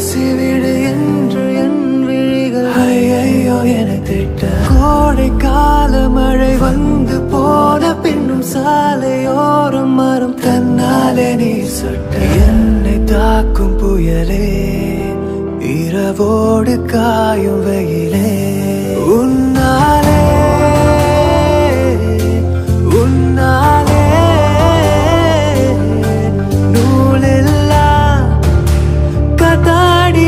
பேசிவிடு என்று என் விழிகள் ஐயோ என திட்ட கோடை கால மழை வந்து போன பின்னும் சாலையோரம் மரம் தன்னாலே நீர் சொட்ட என்னை தாக்கும் புயலே இரவோடு காயும் வெயிலே உன்னாலே உன்னாலே நூலில்லா கதாடியானேனே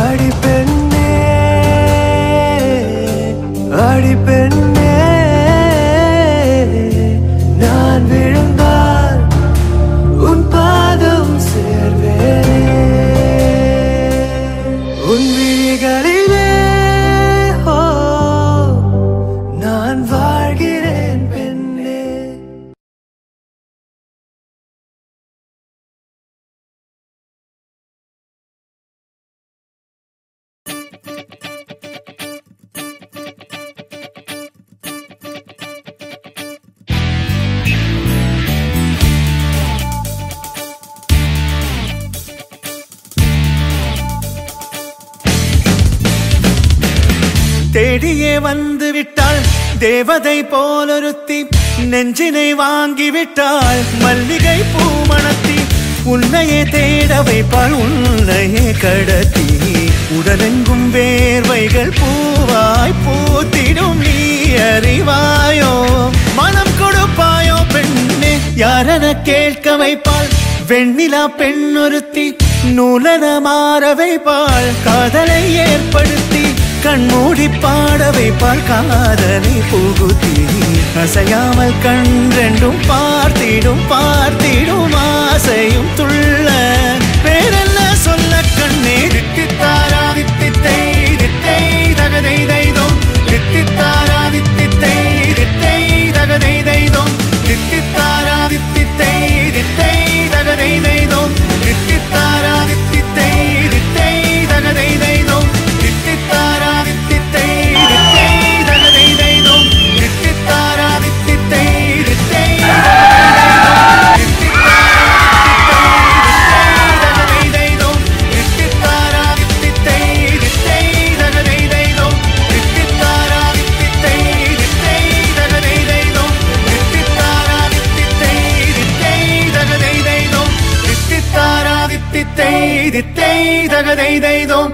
அடிப்பெண்ணே அடிப்பெண்ணே நான் விழுந்தால் உன் பாதம் சேர்வேனே உன் விழிகளிலே நான் வாழ்கிறேன் பெண்ணே. தேடியே வந்து விட்டாள் தேவதை போலொருத்தி நெஞ்சினை வாங்கி விட்டாள் மல்லிகை பூமணத்தி உன்னையே தேட வைப்பாள் உன்னையே கடத்தி உடலெங்கும் வேர்வைகள் பூவாய் பூத்திடும் நீ அறிவாயோ மனம் கொடுப்பாயோ பெண்ணே யாரென கேட்க வைப்பாள் வெண்ணிலா பெண்ணொருத்தி நூலன மாற வைப்பாள் காதலை ஏற்படுத்தி கண்மூடி பாட வைப்பாள் காதலை புகுத்தி அசையாமல் கண் ரெண்டும் பார்த்திடும் பார்த்திடும் ஆசையும் துள்ள வேறென்ன சொல்ல கண்ணே தித்தித்தாரா தித்தித்தை தித்தை தகதை தைதோம் தித்தித்தாரா தித்தித்தை தித்தை தகதை தைதோம் தித்தித்தாரா தித்தித்தை தித்தை தகதை தைதோம் தித்தித்தாரா தித்தித்தை தித்தை தகதை தைதோம் தித்தித்தாரா தித்தித்தை தித்தை தகதை தைதோம் தித்தித்தாரா தித்தித்தை தித்தை தித்தித்தாரா தித்தித்தை தித்தை தகதை தைதோம் தித்தித்தாரா தித்தித்தை தித்தை தகதை தைதோம் தித்தித்தாரா தித்தித்தை தித்தை தகதை தைதோம் தித்தித்தாரா தித்தித்தை தித்தை தகதை தைதோம்.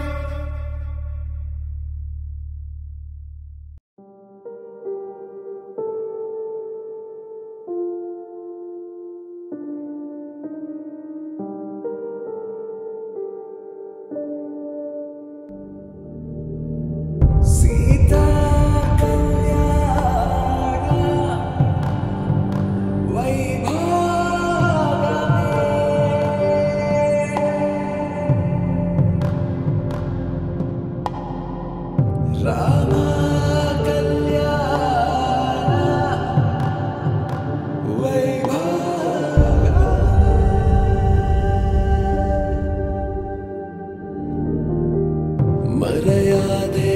சீதா கல்யாண வைபோகமே ராம கல்யாண வைபோகமே மறையாதே